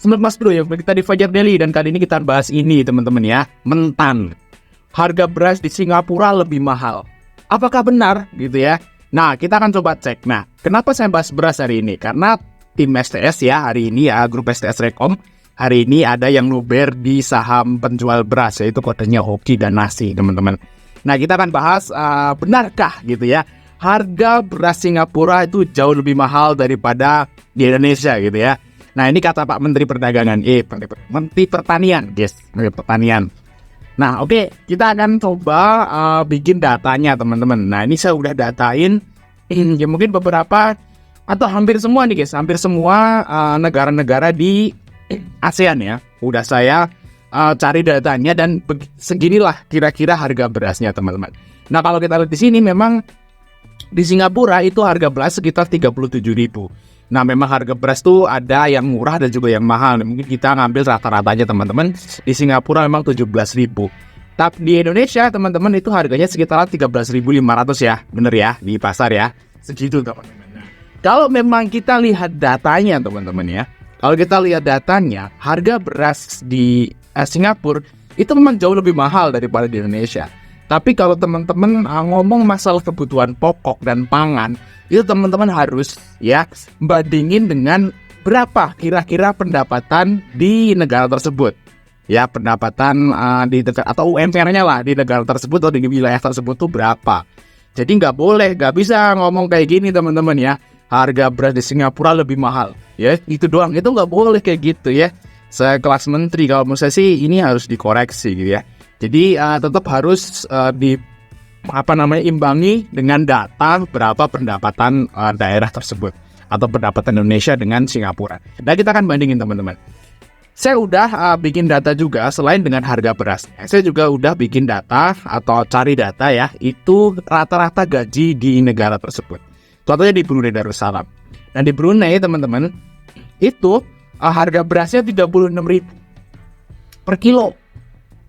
Selamat Mas Bro ya, kita di Fajar Daily dan kali ini kita bahas ini teman-teman ya, mentan. Harga beras di Singapura lebih mahal. Apakah benar gitu ya? Nah, kita akan coba cek. Nah, kenapa saya bahas beras hari ini? Karena tim STS ya, hari ini ya, grup STS Rekom, hari ini ada yang nuber di saham penjual beras, yaitu kodenya Hoki dan Nasi teman-teman. Nah, kita akan bahas benarkah gitu ya, harga beras Singapura itu jauh lebih mahal daripada di Indonesia gitu ya. Nah, ini kata Pak Menteri Perdagangan, Menteri Pertanian, guys, Menteri Pertanian. Nah, oke, kita akan coba bikin datanya, teman-teman. Nah, ini saya udah datain, ya mungkin beberapa atau hampir semua nih, guys, hampir semua negara-negara di ASEAN ya. Udah saya cari datanya dan seginilah kira-kira harga berasnya, teman-teman. Nah, kalau kita lihat di sini, memang di Singapura itu harga beras sekitar 37.000. Nah, memang harga beras tuh ada yang murah dan juga yang mahal. Mungkin kita ngambil rata-ratanya, teman-teman. Di Singapura memang 17.000. Tapi di Indonesia, teman-teman, itu harganya sekitar 13.500 ya. Bener ya, di pasar ya. Segitu, teman-teman. Nah, kalau memang kita lihat datanya, teman-teman ya. Kalau kita lihat datanya, harga beras di Singapura itu memang jauh lebih mahal daripada di Indonesia. Tapi kalau teman-teman ngomong masalah kebutuhan pokok dan pangan, itu teman-teman harus ya bandingin dengan berapa kira-kira pendapatan di negara tersebut. Ya, pendapatan di atau UMR-nya lah di negara tersebut atau di wilayah tersebut tuh berapa. Jadi nggak bisa ngomong kayak gini, teman-teman ya. Harga beras di Singapura lebih mahal. Ya, itu doang. Itu nggak boleh kayak gitu ya. Saya kelas menteri, kalau menurut saya sih ini harus dikoreksi gitu ya. Jadi tetap harus imbangi dengan data berapa pendapatan daerah tersebut atau pendapatan Indonesia dengan Singapura. Nah, kita akan bandingin, teman-teman. Saya udah bikin data juga selain dengan harga beras. Saya juga udah bikin data atau cari data ya, itu rata-rata gaji di negara tersebut. Contohnya di Brunei Darussalam. Nah, di Brunei, teman-teman, itu harga berasnya 36.000 per kilo.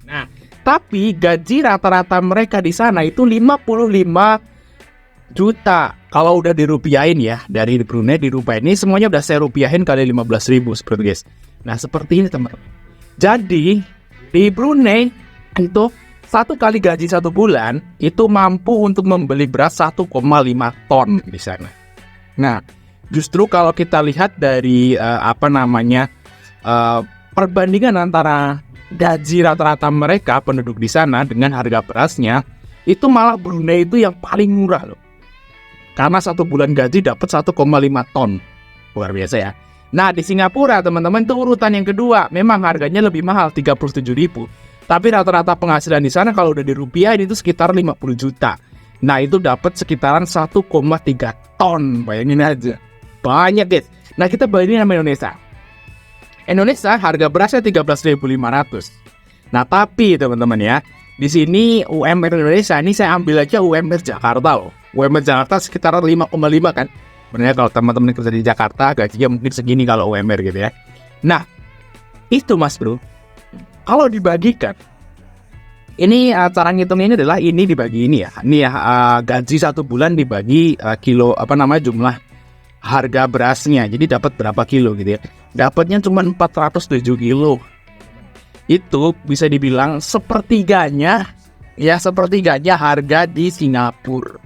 Nah, tapi gaji rata-rata mereka di sana itu 55 juta. Kalau udah dirupiahin ya, dari Brunei dirupiahin. Ini semuanya udah saya rupiahin kali 15.000 seperti guys. Nah, seperti ini, teman-teman. Jadi di Brunei itu satu kali gaji 1 bulan itu mampu untuk membeli beras 1,5 ton di sana. Nah, justru kalau kita lihat dari perbandingan antara gaji rata-rata mereka penduduk di sana dengan harga berasnya, itu malah Brunei itu yang paling murah loh. Karena 1 bulan gaji dapat 1,5 ton. Luar biasa ya. Nah, di Singapura, teman-teman, itu urutan yang kedua. Memang harganya lebih mahal, 37.000. Tapi rata-rata penghasilan di sana kalau udah dirupiahin itu sekitar 50 juta. Nah, itu dapat sekitaran 1,3 ton. Bayangin aja. Banyak, guys. Nah, kita bandingin sama Indonesia. Indonesia harga berasnya 13.500. Nah, tapi teman-teman ya, di sini UMR Indonesia ini saya ambil aja UMR Jakarta loh. UMR Jakarta sekitar 5,5 kan. Sebenarnya kalau teman-teman kerja di Jakarta gajinya mungkin segini kalau UMR gitu ya. Nah, itu Mas Bro. Kalau dibagikan, ini cara ngitungnya ini adalah ini dibagi ini ya. Ini ya gaji 1 bulan dibagi jumlah harga berasnya. Jadi dapat berapa kilo gitu ya. Dapatnya cuma 407 kilo. Itu bisa dibilang sepertiganya harga di Singapura.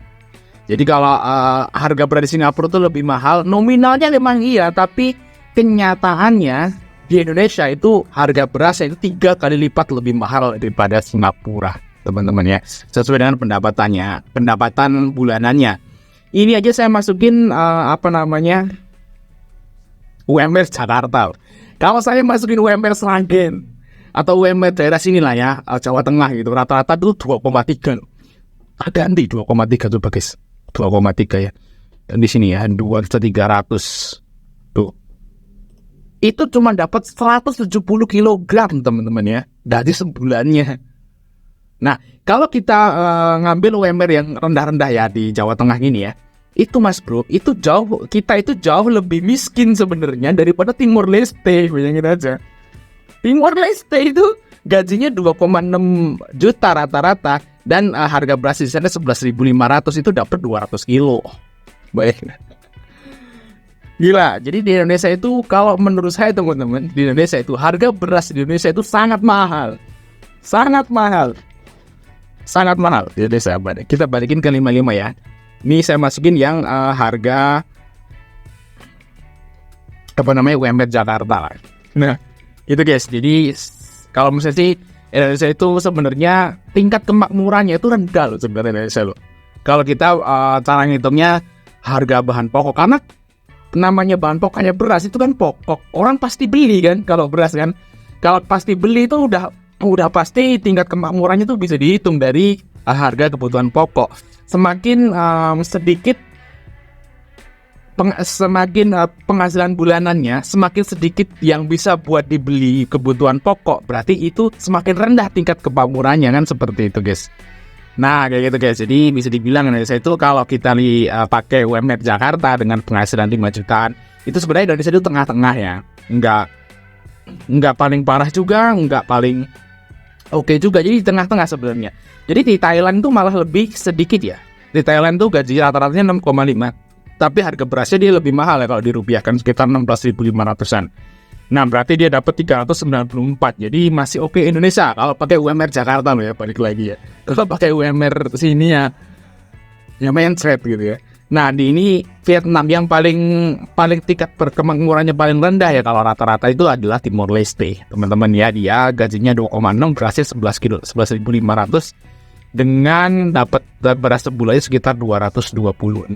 Jadi kalau harga beras di Singapura itu lebih mahal, nominalnya memang iya, tapi kenyataannya di Indonesia itu harga berasnya itu 3 kali lipat lebih mahal daripada Singapura, teman-teman ya. Sesuai dengan pendapatan bulanannya. Ini aja saya masukin UMR Jakarta. Kalau saya masukin UMR Sragen atau UMR daerah sini lah ya, Jawa Tengah gitu, rata-rata itu 2,3 loh. Ganti 2,3 coba guys. 2,3 ya. Dan di sini ya 2.300 tuh. Itu cuma dapat 170 kg, teman-teman ya, dari sebulannya. Nah, kalau kita ngambil UMR yang rendah-rendah ya di Jawa Tengah ini ya, itu Mas Bro, kita itu jauh lebih miskin sebenarnya daripada Timor Leste, bayangin aja. Timor Leste itu gajinya 2,6 juta rata-rata dan harga beras di sana 11.500 itu dapat 200 kilo. Baik. Gila, jadi di Indonesia itu kalau menurut saya teman-teman, di Indonesia itu harga beras di Indonesia itu sangat mahal. Sangat mahal. Sangat mahal di Indonesia. Kita balikin ke 55 ya. Ini saya masukin yang harga apa namanya UMR Jakarta lah. Nah, itu guys. Jadi kalau misalnya sih Indonesia itu sebenarnya tingkat kemakmurannya itu rendah loh sebenarnya Indonesia loh. Kalau kita cara ngitungnya harga bahan pokok, karena namanya bahan pokoknya beras itu kan pokok, orang pasti beli kan kalau beras kan. Kalau pasti beli itu udah pasti tingkat kemakmurannya tuh bisa dihitung dari harga kebutuhan pokok. Semakin sedikit penghasilan bulanannya, semakin sedikit yang bisa buat dibeli kebutuhan pokok, berarti itu semakin rendah tingkat kemakmurannya kan, seperti itu guys. Nah kayak gitu guys, jadi bisa dibilang Indonesia itu kalau kita pakai UMR Jakarta dengan penghasilan 5 jutaan, itu sebenarnya Indonesia itu tengah-tengah ya, nggak paling parah juga, nggak paling oke juga, jadi tengah-tengah sebenarnya. Jadi di Thailand itu malah lebih sedikit ya, di Thailand tuh gaji rata-ratanya 6,5, tapi harga berasnya dia lebih mahal ya kalau dirupiahkan, sekitar 16.500-an. Nah berarti dia dapat 394. Jadi masih oke Indonesia kalau pakai UMR Jakarta loh ya, balik lagi ya. Kalau pakai UMR sini ya mindset gitu ya. Nah di ini Vietnam yang paling tingkat kemakmurannya paling rendah ya kalau rata-rata itu adalah Timor Leste. Teman-teman ya, dia gajinya 2,6, berasnya 11.500 dengan dapat beras sebulannya sekitar 220.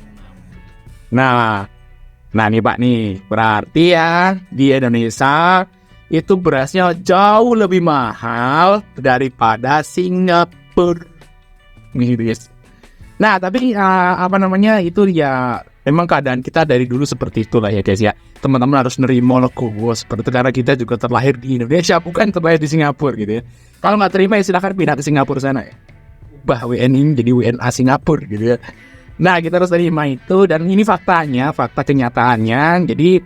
Nah nih Pak nih, berarti ya di Indonesia itu berasnya jauh lebih mahal daripada Singapura. Nih guys. Nah tapi itu ya memang keadaan kita dari dulu seperti itulah ya guys ya. Teman-teman harus nerima logo seperti itu, karena kita juga terlahir di Indonesia, bukan terlahir di Singapura gitu ya. Kalau nggak terima ya silakan pindah ke Singapura sana ya. Ubah WNI jadi WNA Singapura gitu ya. Nah kita harus terima itu, dan ini fakta kenyataannya. Jadi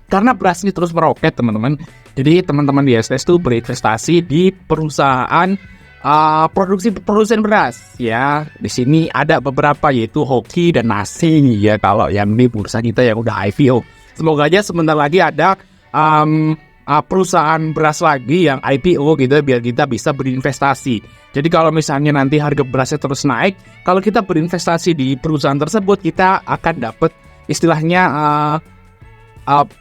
karena beras ini terus meroket teman-teman, jadi teman-teman di STS itu berinvestasi di perusahaan produsen beras ya. Di sini ada beberapa, yaitu Hoki dan Nasi ya, kalau yang di bursa kita yang udah IPO. Semoga aja sebentar lagi ada perusahaan beras lagi yang IPO gitu, biar kita bisa berinvestasi. Jadi kalau misalnya nanti harga berasnya terus naik, kalau kita berinvestasi di perusahaan tersebut, kita akan dapat istilahnya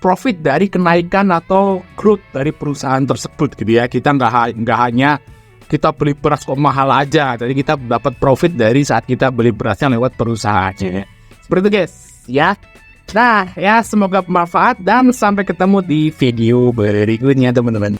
profit dari kenaikan atau growth dari perusahaan tersebut gitu ya. Kita nggak hanya kita beli beras kok mahal aja, jadi kita dapat profit dari saat kita beli berasnya lewat perusahaannya. Seperti itu guys ya. Nah ya, semoga bermanfaat dan sampai ketemu di video berikutnya teman-teman.